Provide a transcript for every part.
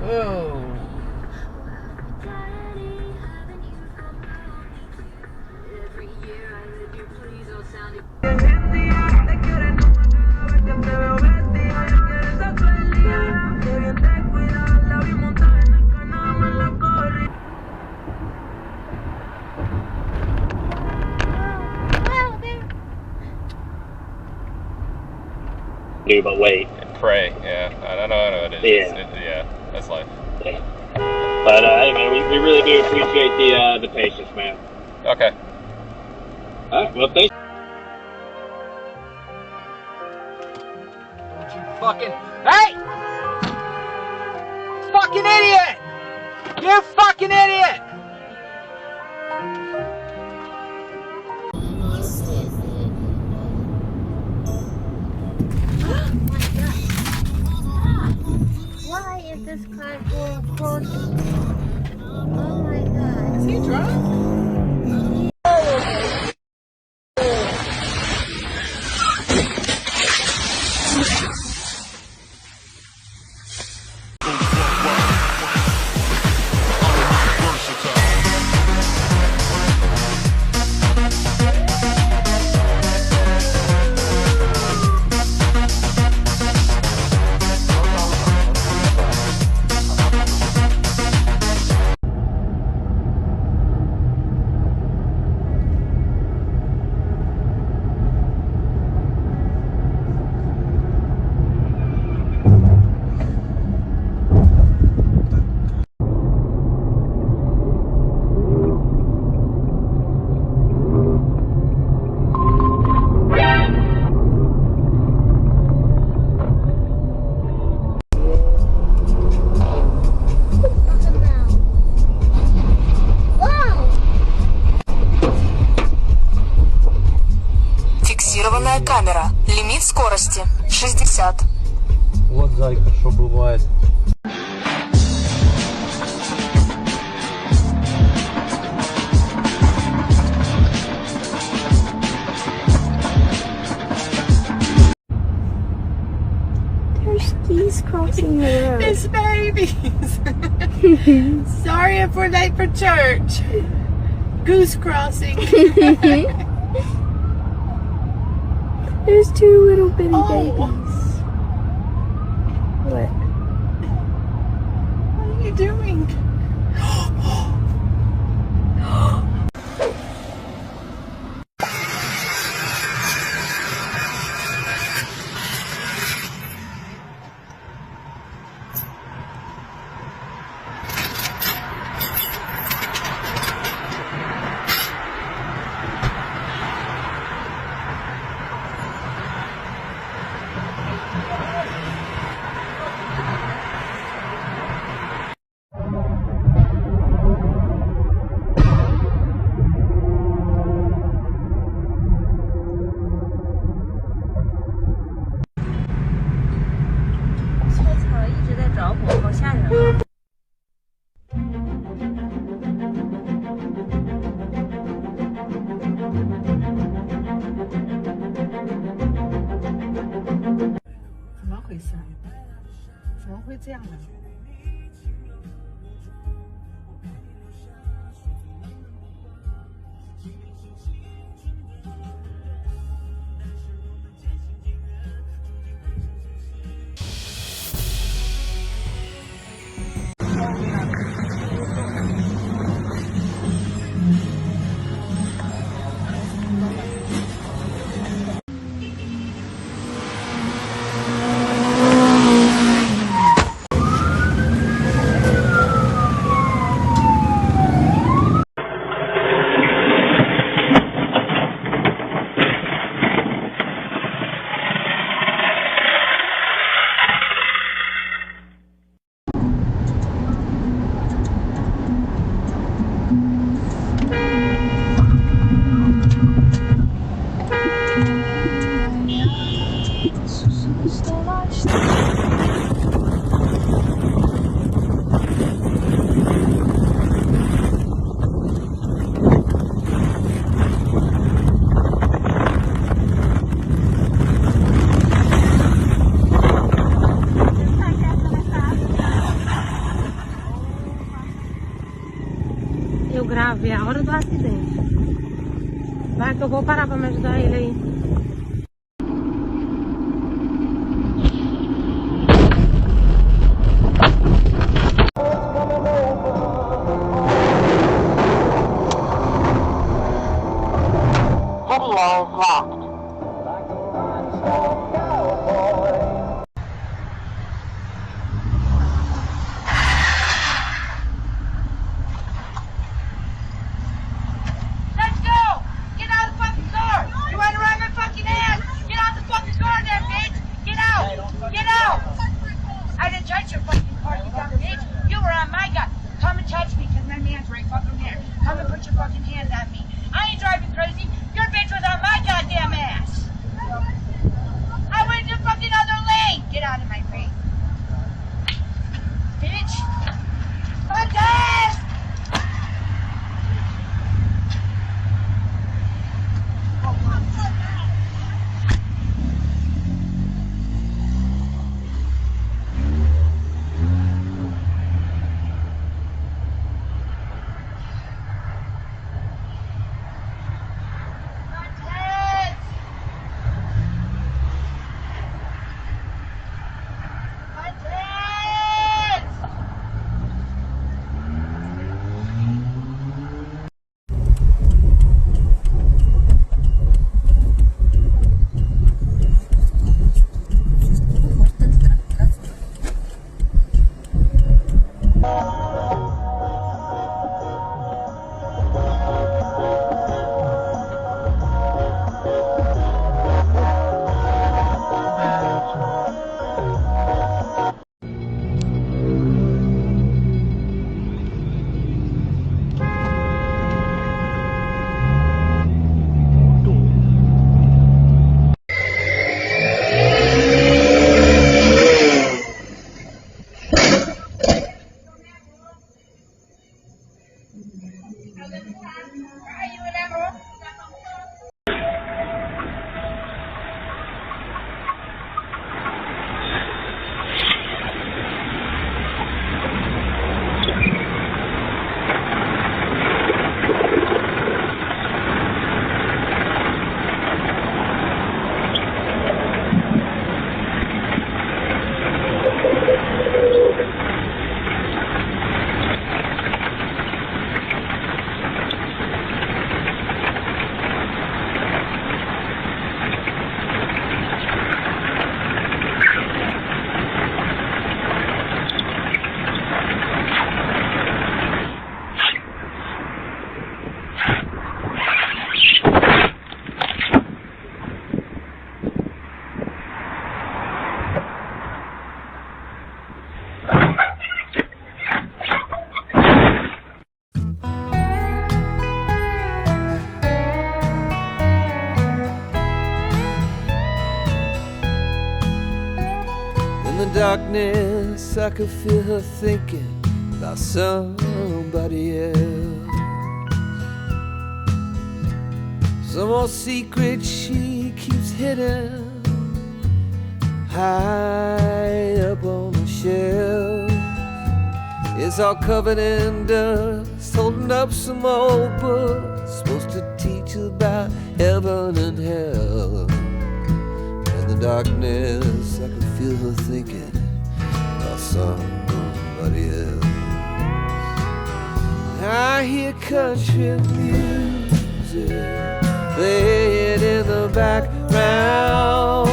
Oh. Do but wait And pray, yeah. I know it is. Yeah. That's life. Yeah. But hey man, we really do appreciate the patience, man. Okay. Alright, well thanks. Fucking hey! Fucking idiot! You fucking idiot! Why is this car going across? Oh my god. Is he drunk? Фиксированная камера. Лимит скорости 60. Вот, зайка, что бывает. There's geese crossing the road. It's babies. Sorry if we're late for church. Goose crossing. There's two little bitty Oh. babies. What? What are you doing? ver a hora do acidente. Vai que eu vou parar pra me ajudar ele aí. Video locked. Let's go! Get out of the fucking car! You running around my fucking ass! Get out of the fucking car there, bitch! Get out! Get out! I didn't touch your fucking car, you dumb bitch! You were on my gun! Come and touch me, because my man's right fucking there. Come and put your fucking hands on me. I ain't driving crazy. Your bitch was on my goddamn ass! I went in the fucking other lane! Get out of my face! Bitch! Contest! Darkness, I could feel her thinking about somebody else. Some old secret she keeps hidden high up on the shelf. It's all covered in dust, holding up some old books supposed to teach about heaven and hell. In the darkness, I could feel her thinking about somebody else. I hear country music playing in the background.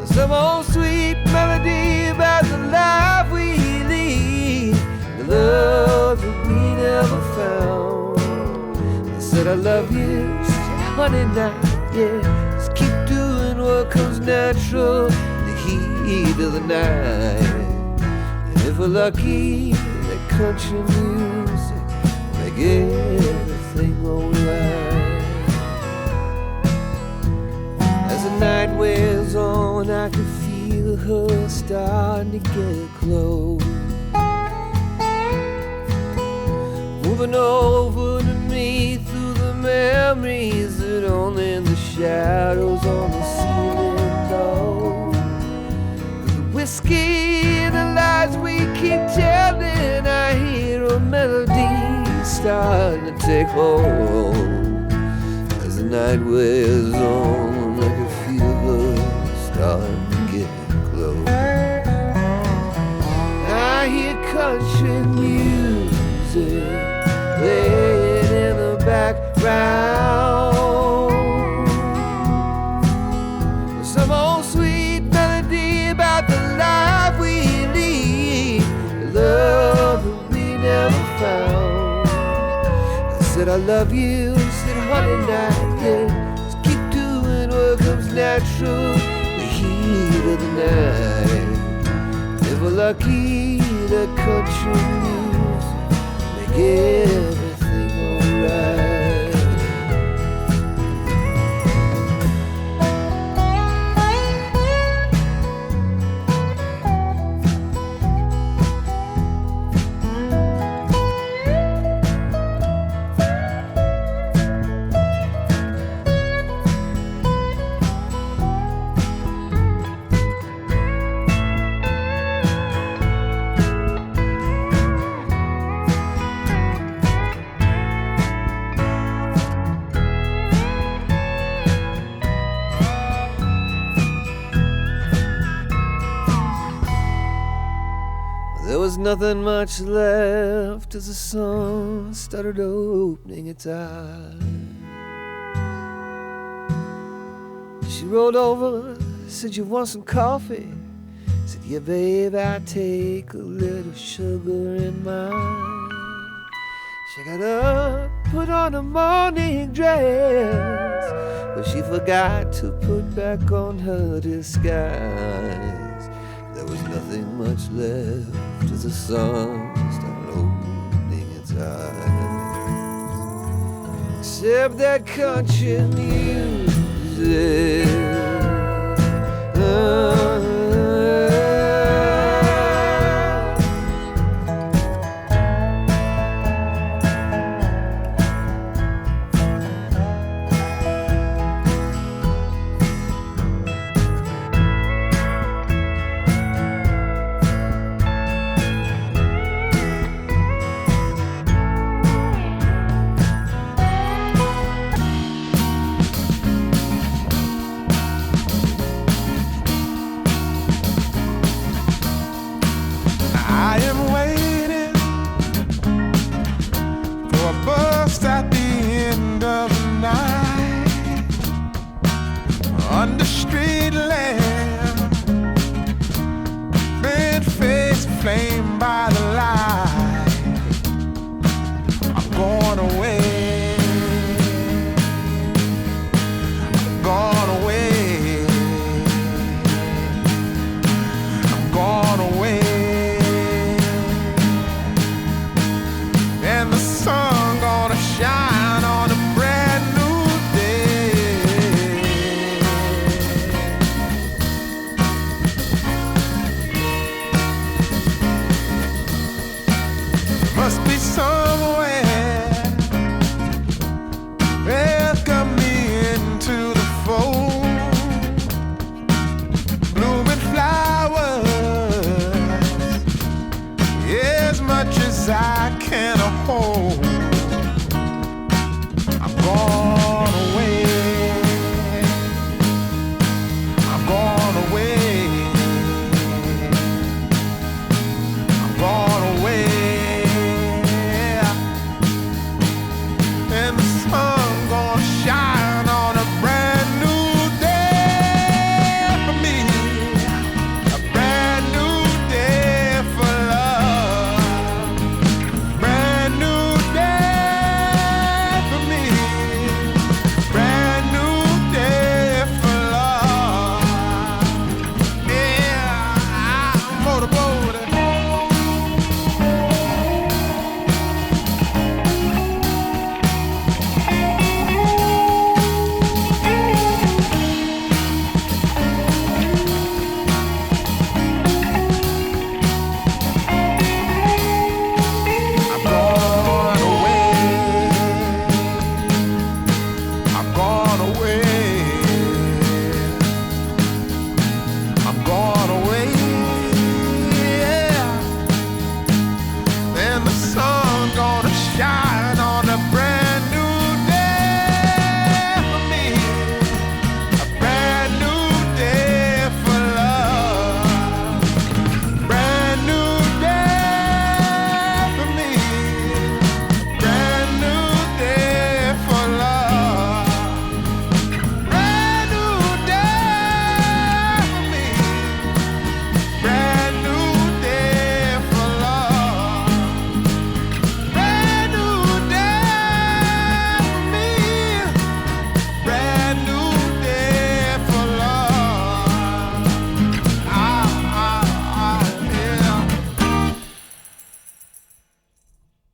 Some old sweet melody about the life we lead, the love that we never found. I said I love you, she said honey now, yeah, just keep doing what comes natural in the heat of the night. And if we're lucky, that country music make everything alright. As the night wears on, I can feel her starting to get close, moving over to me through the memories that only the shadows on the ceiling know. The whiskey and the lies we keep telling, I hear starting to take hold. As the night wears on, I can feel her starting to get close. I hear country music playing in the background. Some old sweet melody about the life we lead, the love that we never found. I said I love you, she said honey not yet. Just keep doing what comes natural, the heat of the night. If we're lucky, the country music make everything alright. There was nothing much left as the sun started opening its eyes. She rolled over, said, "You want some coffee?" Said, "Yeah, babe, I take a little sugar in mine." She got up, put on a morning dress, but she forgot to put back on her disguise. There was nothing much left as the sun started opening its eyes, except that country music. I am waiting for a bus at the end of the night, under street